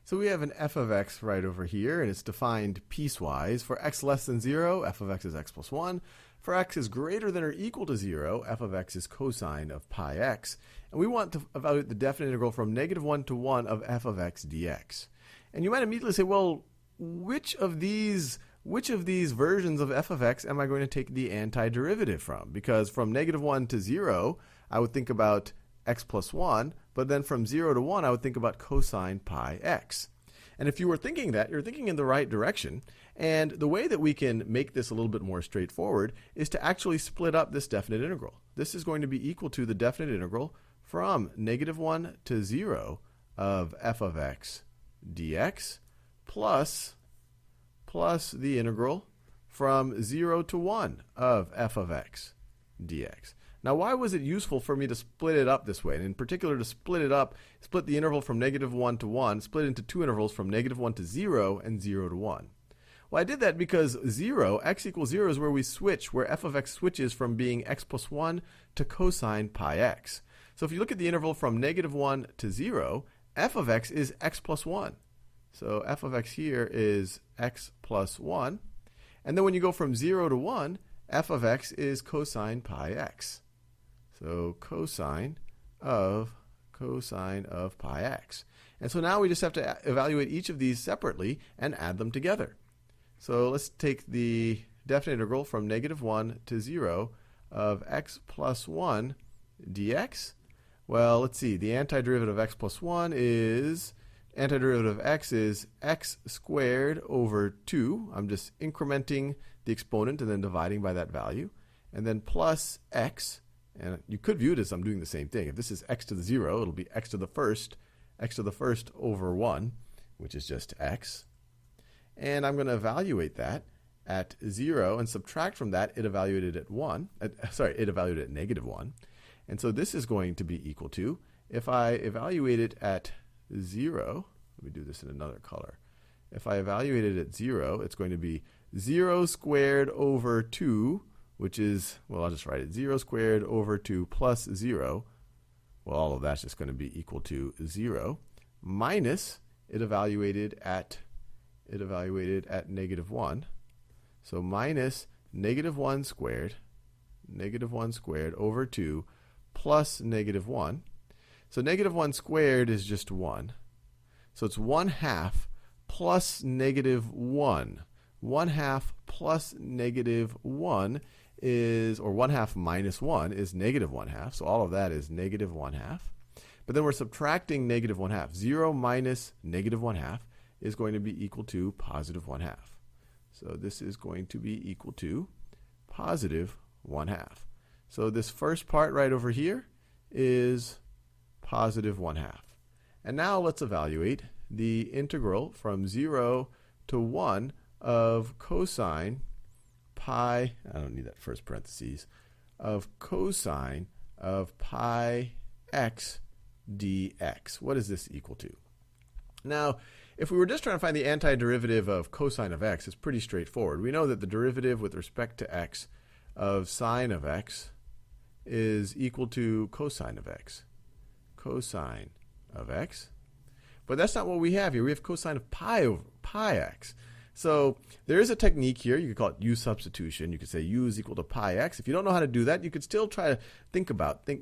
So we have an f of x right over here, and it's defined piecewise. For x less than 0, f of x is x plus 1. For x is greater than or equal to 0, f of x is cosine of pi x. And we want to evaluate the definite integral from -1 to 1 of f of x dx. And you might immediately say, well, which of these versions of f of x am I going to take the antiderivative from? Because from -1 to 0, I would think about x plus 1, but then from 0 to 1, I would think about cosine pi x. And if you were thinking that, you're thinking in the right direction. And the way that we can make this a little bit more straightforward is to actually split up this definite integral. This is going to be equal to the definite integral from -1 to 0 of f of x dx plus the integral from 0 to 1 of f of x dx. Now, why was it useful for me to split it up this way? And in particular, to split the interval from -1 to 1, split it into two intervals from -1 to 0 and 0 to 1. Well, I did that because x equals 0 is where we switch, where f of x switches from being x plus 1 to cosine pi x. So if you look at the interval from -1 to 0, f of x is x plus 1. So f of x here is x plus 1. And then when you go from 0 to 1, f of x is cosine pi x. So cosine of pi x. And so now we just have to evaluate each of these separately and add them together. So let's take the definite integral from -1 to 0 of x plus 1 dx. Well, let's see. The antiderivative of x plus 1 is, antiderivative of x is x squared over 2. I'm just incrementing the exponent and then dividing by that value. And then plus x. And you could view it as I'm doing the same thing. If this is x to the 0, it'll be x to the first over 1, which is just x. And I'm going to evaluate that at 0 and subtract from that, it evaluated at -1. And so this is going to be equal to, if I evaluate it at 0, let me do this in another color. If I evaluate it at 0, it's going to be 0 squared over 2, which is, well, I'll just write it, 0 squared over 2 plus 0. Well, all of that's just going to be equal to 0, minus it evaluated at -1. So minus -1 squared over 2 plus -1. So -1 squared is just 1. So it's 1/2 plus -1. 1/2 plus -1 is, or 1/2 minus 1 is -1/2. So all of that is -1/2. But then we're subtracting -1/2. 0 minus -1/2 is going to be equal to +1/2. So this is going to be equal to +1/2. So this first part right over here is +1/2. And now let's evaluate the integral from 0 to 1 of cosine pi, I don't need that first parentheses, of cosine of pi x dx. What is this equal to? Now, if we were just trying to find the antiderivative of cosine of x, it's pretty straightforward. We know that the derivative with respect to x of sine of x is equal to cosine of x. Cosine of x. But that's not what we have here. We have cosine of pi over pi x. So there is a technique here. You could call it u substitution. You could say u is equal to pi x. If you don't know how to do that, you could still try to think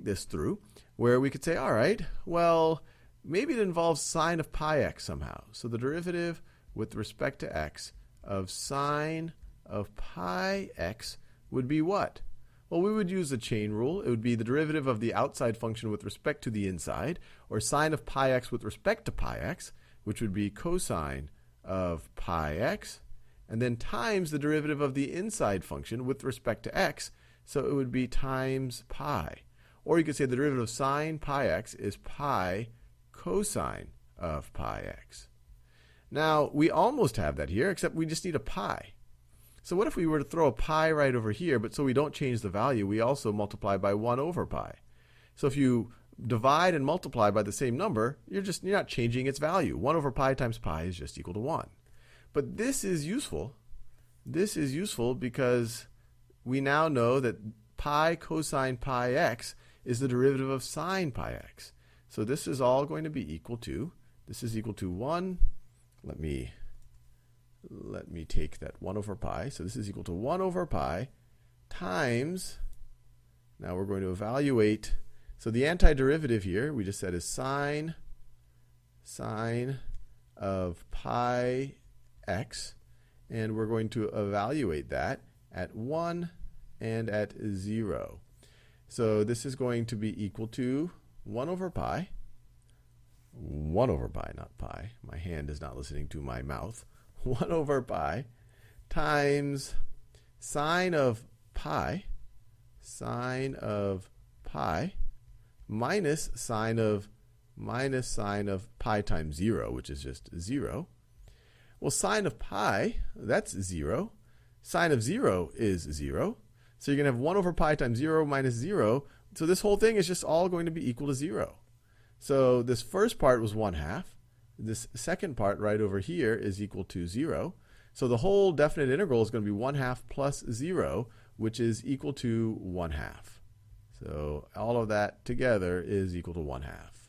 this through, where we could say, all right, well, maybe it involves sine of pi x somehow. So the derivative with respect to x of sine of pi x would be what? Well, we would use the chain rule. It would be the derivative of the outside function with respect to the inside, or sine of pi x with respect to pi x, which would be cosine of pi x, and then times the derivative of the inside function with respect to x, so it would be times pi. Or you could say the derivative of sine pi x is pi cosine of pi x. Now, we almost have that here, except we just need a pi. So what if we were to throw a pi right over here, but so we don't change the value, we also multiply by 1 over pi. So if you divide and multiply by the same number, you're not changing its value. 1 over pi times pi is just equal to 1. But this is useful. This is useful because we now know that pi cosine pi x is the derivative of sine pi x. So this is all going to be equal to, this is equal to 1 let me take that 1 over pi. So this is equal to 1 over pi times, now we're going to evaluate, so the antiderivative here, we just said is sine of pi x, and we're going to evaluate that at 1 and at 0. So this is going to be equal to 1 over pi, not pi. My hand is not listening to my mouth. 1 over pi times sine of pi minus sine of pi times 0, which is just 0. Well, sine of pi, that's 0. Sine of 0 is 0. So you're going to have 1 over pi times 0 minus 0. So this whole thing is just all going to be equal to 0. So this first part was 1/2. This second part right over here is equal to 0. So the whole definite integral is going to be 1/2 plus 0, which is equal to 1/2. So all of that together is equal to 1/2.